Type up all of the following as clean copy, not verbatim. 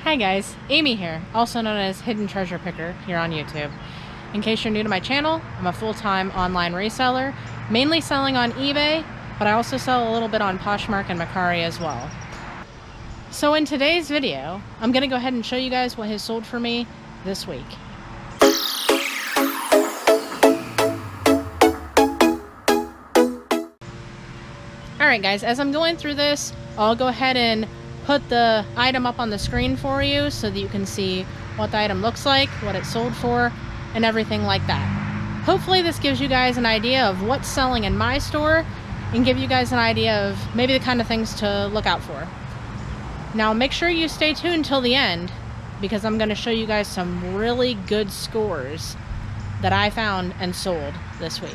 Hi guys, Amy here, also known as Hidden Treasure Picker here on YouTube. In case you're new to my channel, I'm a full-time online reseller, mainly selling on eBay, but I also sell a little bit on Poshmark and Mercari as well. So in today's video, I'm going to go ahead and show you guys what has sold for me this week. Alright guys, as I'm going through this, I'll go ahead and put the item up on the screen for you so that you can see what the item looks like, what it's sold for, and everything like that. Hopefully this gives you guys an idea of what's selling in my store and give you guys an idea of maybe the kind of things to look out for. Now make sure you stay tuned till the end because I'm going to show you guys some really good scores that I found and sold this week.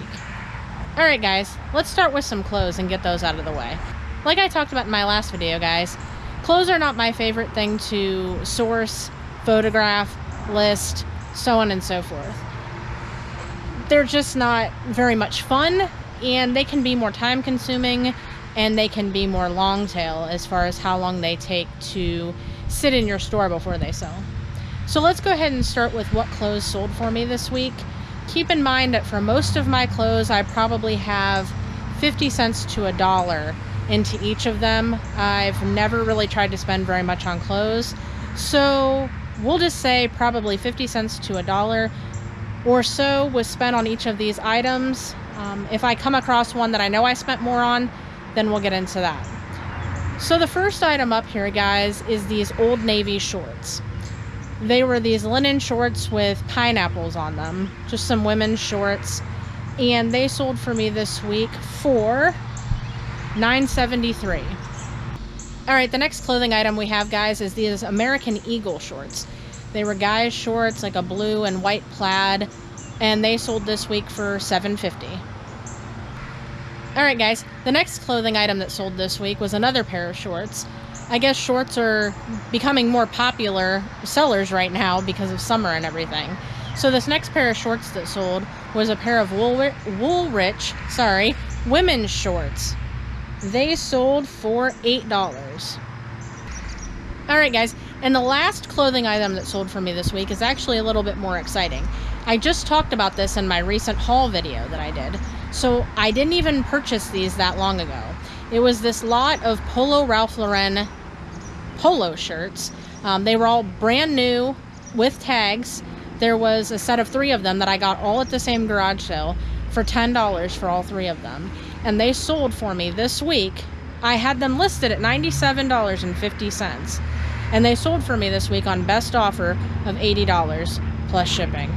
Alright guys, let's start with some clothes and get those out of the way. Like I talked about in my last video guys, clothes are not my favorite thing to source, photograph, list, so on and so forth. They're just not very much fun, and they can be more time consuming, and they can be more long tail as far as how long they take to sit in your store before they sell. So let's go ahead and start with what clothes sold for me this week. Keep in mind that for most of my clothes, I probably have 50 cents to $1 into each of them. I've never really tried to spend very much on clothes, so we'll just say probably 50 cents to $1 or so was spent on each of these items. If I come across one that I know I spent more on, then we'll get into that. So the first item up here guys is these Old Navy shorts. They were these linen shorts with pineapples on them, just some women's shorts, and they sold for me this week for $9.73. Alright, the next clothing item we have guys is these American Eagle shorts. They were guys shorts, like a blue and white plaid, and they sold this week for $7.50. Alright guys, the next clothing item that sold this week was another pair of shorts. I guess shorts are becoming more popular sellers right now because of summer and everything. So this next pair of shorts that sold was a pair of Woolrich women's shorts. They sold for $8. Alright guys, and the last clothing item that sold for me this week is actually a little bit more exciting. I just talked about this in my recent haul video that I did, so I didn't even purchase these that long ago. It was this lot of Polo Ralph Lauren polo shirts. They were all brand new with tags. There was a set of 3 of them that I got all at the same garage sale for $10 for all 3 of them. And they sold for me this week. I had them listed at $97.50. And they sold for me this week on best offer of $80 plus shipping.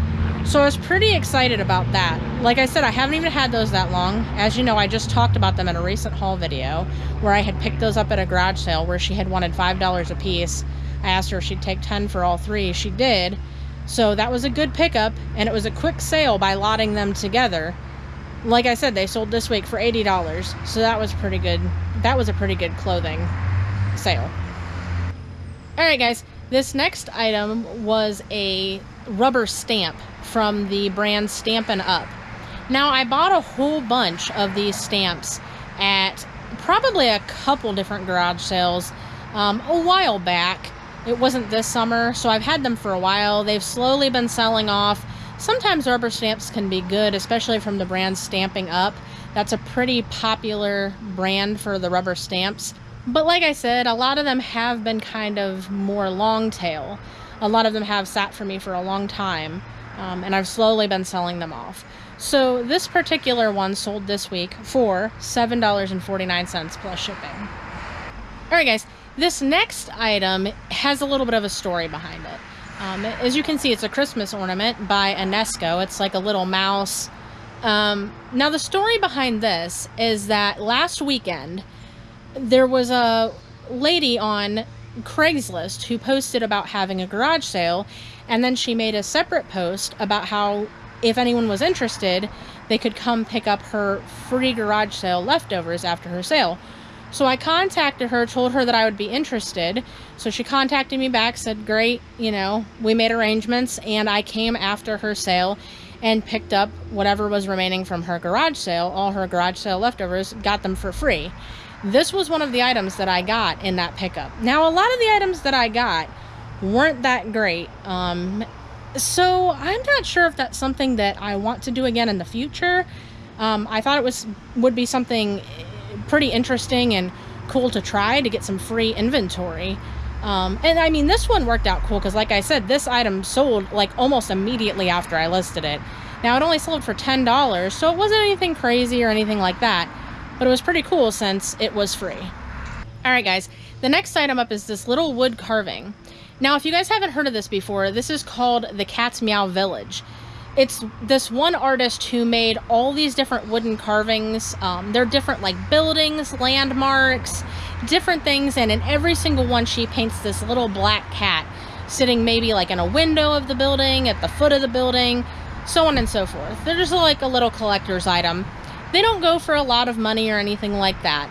So I was pretty excited about that. Like I said, I haven't even had those that long. As you know, I just talked about them in a recent haul video where I had picked those up at a garage sale where she had wanted $5 a piece. I asked her if she'd take 10 for all 3. She did. So that was a good pickup, and it was a quick sale by lotting them together. Like I said, they sold this week for $80. So that was pretty good. That was a pretty good clothing sale. Alright guys, this next item was a rubber stamp from the brand Stampin' Up. Now I bought a whole bunch of these stamps at probably a couple different garage sales a while back. It wasn't this summer, so I've had them for a while. They've slowly been selling off. Sometimes rubber stamps can be good, especially from the brand Stampin' Up. That's a pretty popular brand for the rubber stamps. But like I said, a lot of them have been kind of more long tail. A lot of them have sat for me for a long time, and I've slowly been selling them off. So this particular one sold this week for $7.49 plus shipping. Alright guys, this next item has a little bit of a story behind it. As you can see, it's a Christmas ornament by Enesco. It's like a little mouse. Now the story behind this is that last weekend there was a lady on Craigslist who posted about having a garage sale, and then she made a separate post about how if anyone was interested they could come pick up her free garage sale leftovers after her sale. So I contacted her, told her that I would be interested. So she contacted me back, said great, you know, we made arrangements, and I came after her sale and picked up whatever was remaining from her garage sale, all her garage sale leftovers, got them for free. This was one of the items that I got in that pickup. Now, a lot of the items that I got weren't that great. So I'm not sure if that's something that I want to do again in the future. I thought it would be something pretty interesting and cool to try to get some free inventory. And I mean, this one worked out cool because, like I said, this item sold like almost immediately after I listed it. Now, it only sold for $10, so it wasn't anything crazy or anything like that, but it was pretty cool since it was free. All right, guys, the next item up is this little wood carving. Now, if you guys haven't heard of this before, this is called the Cat's Meow Village. It's this one artist who made all these different wooden carvings. They're different like buildings, landmarks, different things, and in every single one she paints this little black cat sitting maybe like in a window of the building, at the foot of the building, so on and so forth. They're just like a little collector's item. They don't go for a lot of money or anything like that.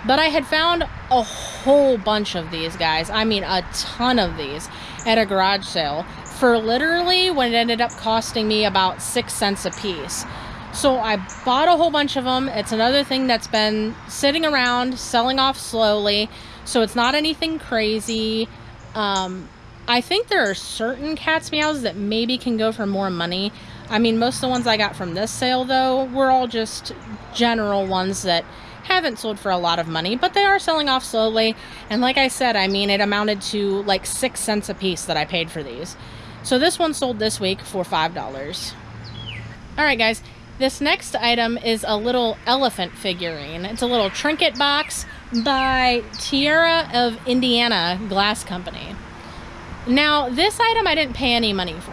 But I had found a whole bunch of these, guys. I mean, a ton of these at a garage sale for literally what it ended up costing me about 6 cents a piece. So I bought a whole bunch of them. It's another thing that's been sitting around, selling off slowly. So it's not anything crazy. I think there are certain Cat's Meows that maybe can go for more money. I mean, most of the ones I got from this sale, though, were all just general ones that haven't sold for a lot of money, but they are selling off slowly. And like I said, I mean, it amounted to like 6 cents a piece that I paid for these. So this one sold this week for $5. All right, guys, this next item is a little elephant figurine. It's a little trinket box by Tierra of Indiana Glass Company. Now, this item I didn't pay any money for.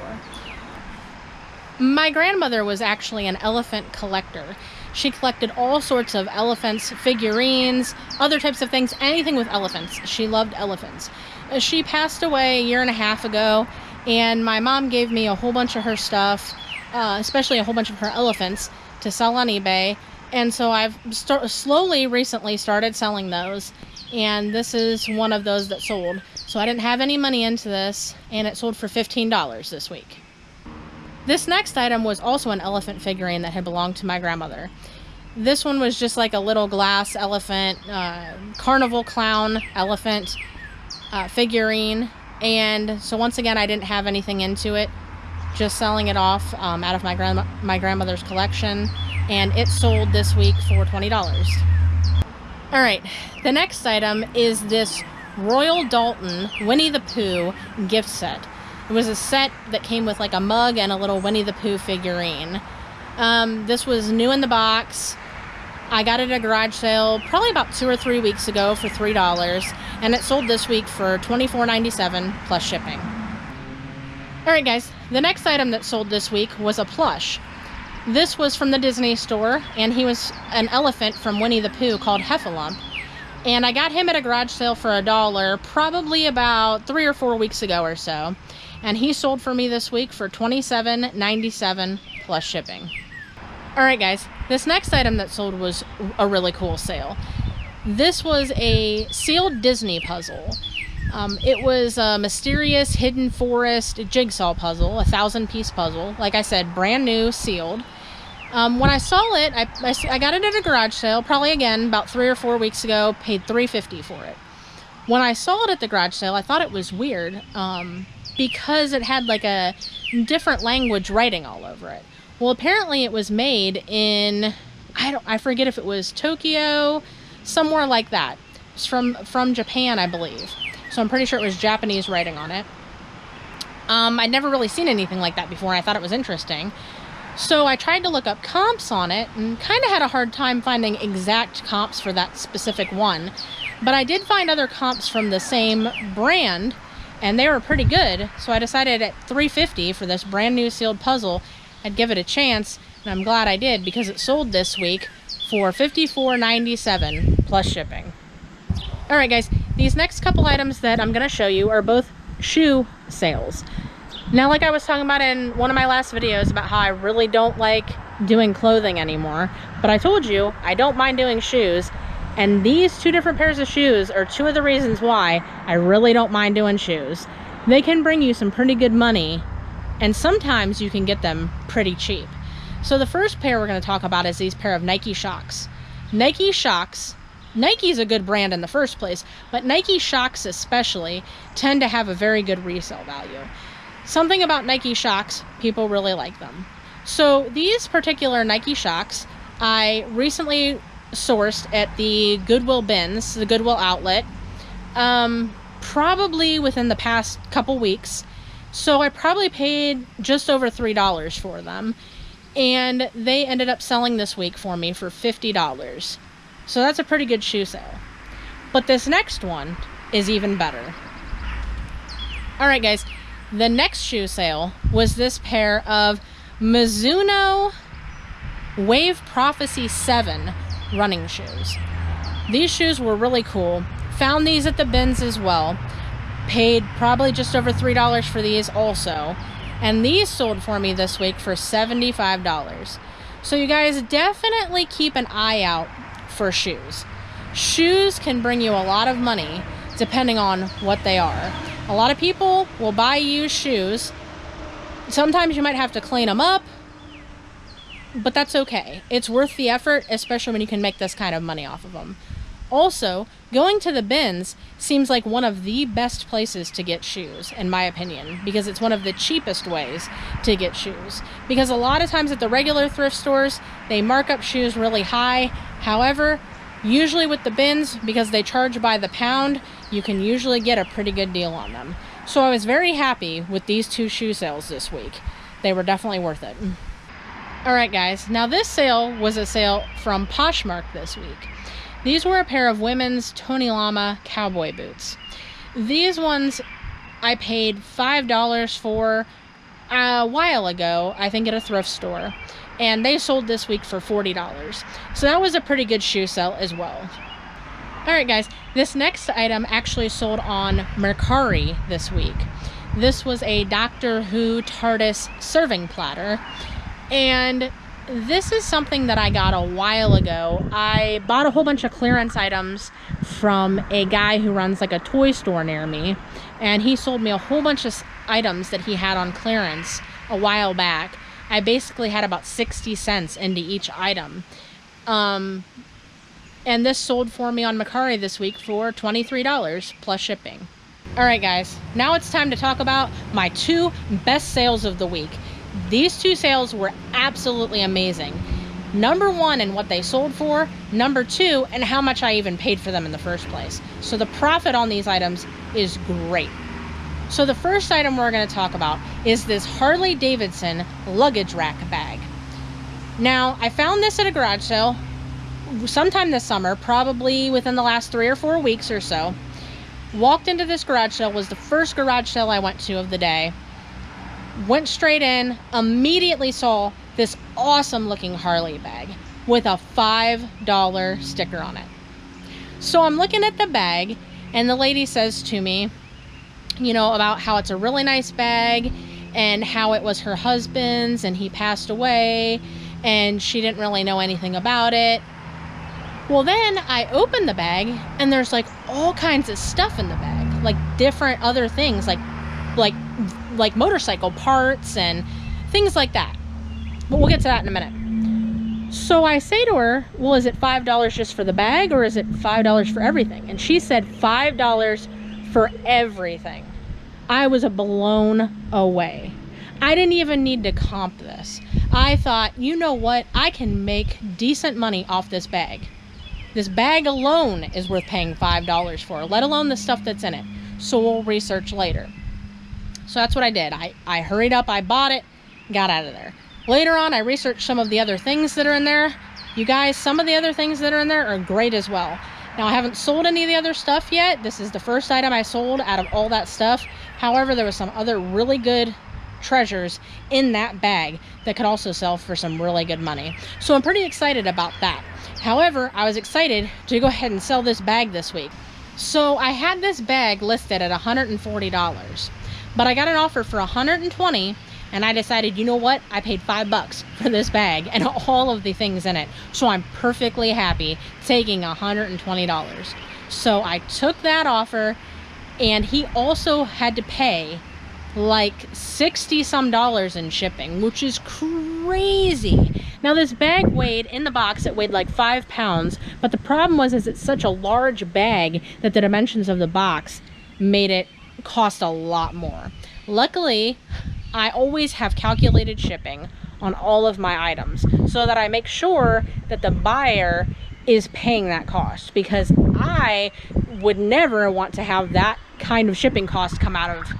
My grandmother was actually an elephant collector. She collected all sorts of elephants, figurines, other types of things, anything with elephants. She loved elephants. She passed away a year and a half ago, and my mom gave me a whole bunch of her stuff, especially a whole bunch of her elephants, to sell on eBay. And so I've slowly recently started selling those, and this is one of those that sold. So I didn't have any money into this, and it sold for $15 this week. This next item was also an elephant figurine that had belonged to my grandmother. This one was just like a little glass elephant, carnival clown elephant figurine. And so once again, I didn't have anything into it, just selling it off out of my grandmother's collection. And it sold this week for $20. All right, the next item is this Royal Dalton Winnie the Pooh gift set. It was a set that came with like a mug and a little Winnie the Pooh figurine. This was new in the box. I got it at a garage sale probably about 2 or 3 weeks ago for $3, and it sold this week for $24.97 plus shipping. All right, guys, the next item that sold this week was a plush. This was from the Disney store, and he was an elephant from Winnie the Pooh called Heffalump. And I got him at a garage sale for $1 probably about 3 or 4 weeks ago or so. And he sold for me this week for $27.97 plus shipping. All right, guys, this next item that sold was a really cool sale. This was a sealed Disney puzzle. It was a mysterious hidden forest jigsaw puzzle, a 1,000-piece puzzle. Like I said, brand new, sealed. When I saw it, I got it at a garage sale, probably again about 3 or 4 weeks ago, paid $3.50 for it. When I saw it at the garage sale, I thought it was weird because it had like a different language writing all over it. Well, apparently it was made in, I forget if it was Tokyo, somewhere like that. It's from Japan, I believe. So I'm pretty sure it was Japanese writing on it. I'd never really seen anything like that before, and I thought it was interesting. So I tried to look up comps on it and kind of had a hard time finding exact comps for that specific one. But I did find other comps from the same brand, and they were pretty good. So I decided at $3.50 for this brand new sealed puzzle, I'd give it a chance, and I'm glad I did because it sold this week for $54.97 plus shipping. All right, guys, these next couple items that I'm going to show you are both shoe sales. Now, like I was talking about in one of my last videos about how I really don't like doing clothing anymore, but I told you I don't mind doing shoes, and these 2 different pairs of shoes are 2 of the reasons why I really don't mind doing shoes. They can bring you some pretty good money, and sometimes you can get them pretty cheap. So the first pair we're going to talk about is these pair of Nike Shox. Nike Shox Nike's a good brand in the first place, but Nike Shox especially tend to have a very good resale value. Something about Nike Shox, people really like them. So these particular Nike Shox, I recently sourced at the Goodwill bins, the Goodwill outlet, probably within the past couple weeks. So I probably paid just over $3 for them, and they ended up selling this week for me for $50. So that's a pretty good shoe sale. But this next one is even better. All right, guys, the next shoe sale was this pair of Mizuno Wave Prophecy 7 running shoes. These shoes were really cool. Found these at the bins as well. Paid probably just over $3 for these also. And these sold for me this week for $75. So you guys definitely keep an eye out for shoes. Shoes can bring you a lot of money depending on what they are. A lot of people will buy used shoes. Sometimes you might have to clean them up, but that's okay. It's worth the effort, especially when you can make this kind of money off of them. Also, going to the bins seems like one of the best places to get shoes, in my opinion, because it's one of the cheapest ways to get shoes. Because a lot of times at the regular thrift stores, they mark up shoes really high. However, usually with the bins, because they charge by the pound, you can usually get a pretty good deal on them. So I was very happy with these two shoe sales this week. They were definitely worth it. All right, guys, now this sale was a sale from Poshmark this week. These were a pair of women's Tony Lama cowboy boots. These ones I paid $5 for a while ago, I think at a thrift store, and they sold this week for $40. So that was a pretty good shoe sale as well. All right, guys, this next item actually sold on Mercari this week. This was a Doctor Who TARDIS serving platter, and this is something that I got a while ago. I bought a whole bunch of clearance items from a guy who runs like a toy store near me, and he sold me a whole bunch of items that he had on clearance a while back. I basically had about 60 cents into each item. And this sold for me on Mercari this week for $23 plus shipping. All right, guys, now it's time to talk about my two best sales of the week. These two sales were absolutely amazing. Number one, in what they sold for. Number two, and how much I even paid for them in the first place. So the profit on these items is great. So the first item we're going to talk about is this Harley Davidson luggage rack bag. Now, I found this at a garage sale sometime this summer, probably within the last 3 or 4 weeks or so. Walked into this garage sale, was the first garage sale I went to of the day. Went straight in, immediately saw this awesome looking Harley bag with a $5 sticker on it. So I'm looking at the bag, and the lady says to me, you know, about how it's a really nice bag and how it was her husband's and he passed away and she didn't really know anything about it. Well, then I opened the bag and there's like all kinds of stuff in the bag, like different other things, like motorcycle parts and things like that. But we'll get to that in a minute. So I say to her, well, is it $5 just for the bag or is it $5 for everything? And she said $5 for everything. I was blown away. I didn't even need to comp this. I thought, you know what? I can make decent money off this bag. This bag alone is worth paying $5 for, let alone the stuff that's in it. So we'll research later. So that's what I did. I hurried up, I bought it, got out of there. Later on, I researched some of the other things that are in there. You guys, some of the other things that are in there are great as well. Now, I haven't sold any of the other stuff yet. This is the first item I sold out of all that stuff. However, there was some other really good treasures in that bag that could also sell for some really good money. So I'm pretty excited about that. However, I was excited to go ahead and sell this bag this week. So I had this bag listed at $140, but I got an offer for $120, and I decided, you know what? I paid $5 for this bag and all of the things in it. So I'm perfectly happy taking $120. So I took that offer, and he also had to pay like 60 some dollars in shipping, which is crazy. Now this bag weighed, in the box, it weighed like 5 pounds, but the problem was is it's such a large bag that the dimensions of the box made it cost a lot more. Luckily, I always have calculated shipping on all of my items so that I make sure that the buyer is paying that cost, because I would never want to have that kind of shipping cost come out of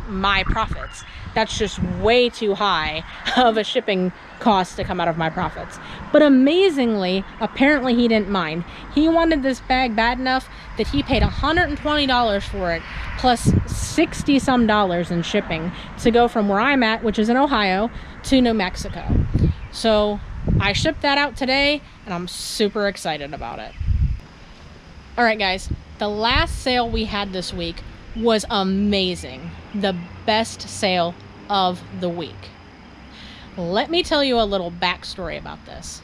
my profits. That's just way too high of a shipping cost to come out of my profits. But amazingly, apparently he didn't mind. He wanted this bag bad enough that he paid $120 for it, plus 60 some dollars in shipping to go from where I'm at, which is in Ohio, to New Mexico. So I shipped that out today and I'm super excited about it. All right, guys, the last sale we had this week was amazing. The best sale of the week. Let me tell you a little backstory about this.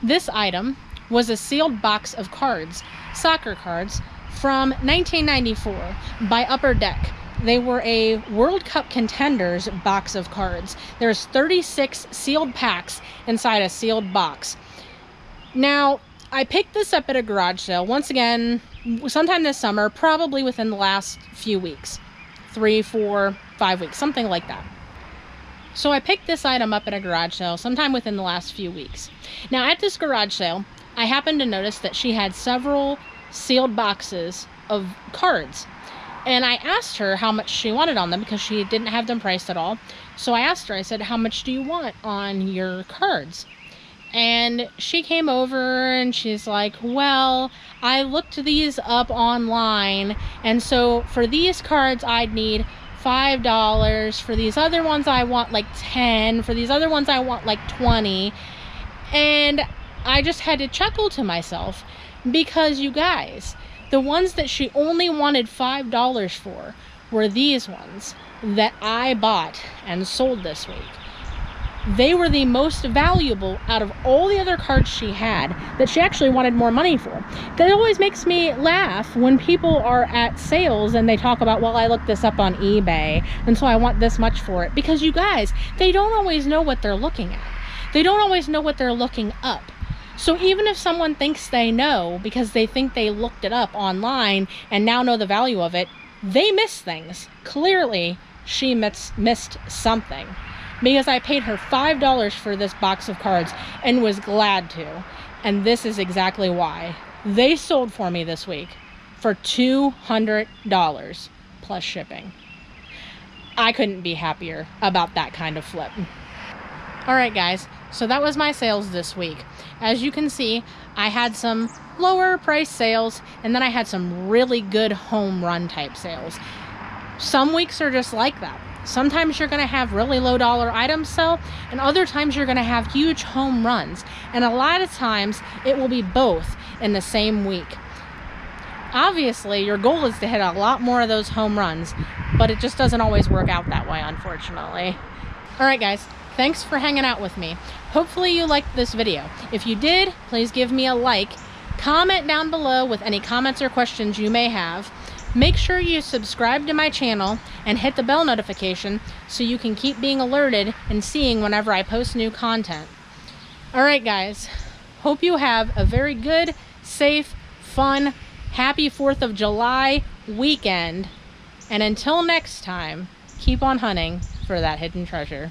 This item was a sealed box of cards, soccer cards, from 1994 by Upper Deck. They were a World Cup contenders box of cards. There's 36 sealed packs inside a sealed box. Now, I picked this up at a garage sale, once again, sometime this summer, probably within the last few weeks. 3, 4, 5 weeks, something like that. So I picked this item up at a garage sale sometime within the last few weeks. Now at this garage sale, I happened to notice that she had several sealed boxes of cards. And I asked her how much she wanted on them because she didn't have them priced at all. So I asked her, I said, how much do you want on your cards? And she came over and she's like, well, I looked these up online, and so for these cards I'd need $5. For these other ones I want like 10. For these other ones I want like 20. And I just had to chuckle to myself, because you guys, the ones that she only wanted $5 for were these ones that I bought and sold this week. They were the most valuable out of all the other cards she had that she actually wanted more money for. That always makes me laugh when people are at sales and they talk about, well, I looked this up on eBay and so I want this much for it. Because you guys, they don't always know what they're looking at. They don't always know what they're looking up. So even if someone thinks they know because they think they looked it up online and now know the value of it, they miss things. Clearly, she missed something. Because I paid her $5 for this box of cards and was glad to. And this is exactly why. They sold for me this week for $200 plus shipping. I couldn't be happier about that kind of flip. All right, guys, so that was my sales this week. As you can see, I had some lower price sales, and then I had some really good home run type sales. Some weeks are just like that. Sometimes you're going to have really low dollar items sell, and other times you're going to have huge home runs. And a lot of times it will be both in the same week. Obviously, your goal is to hit a lot more of those home runs, but it just doesn't always work out that way, unfortunately. All right, guys, thanks for hanging out with me. Hopefully you liked this video. If you did, please give me a like. Comment down below with any comments or questions you may have. Make sure you subscribe to my channel and hit the bell notification so you can keep being alerted and seeing whenever I post new content. All right, guys, hope you have a very good, safe, fun, happy 4th of July weekend. And until next time, keep on hunting for that hidden treasure.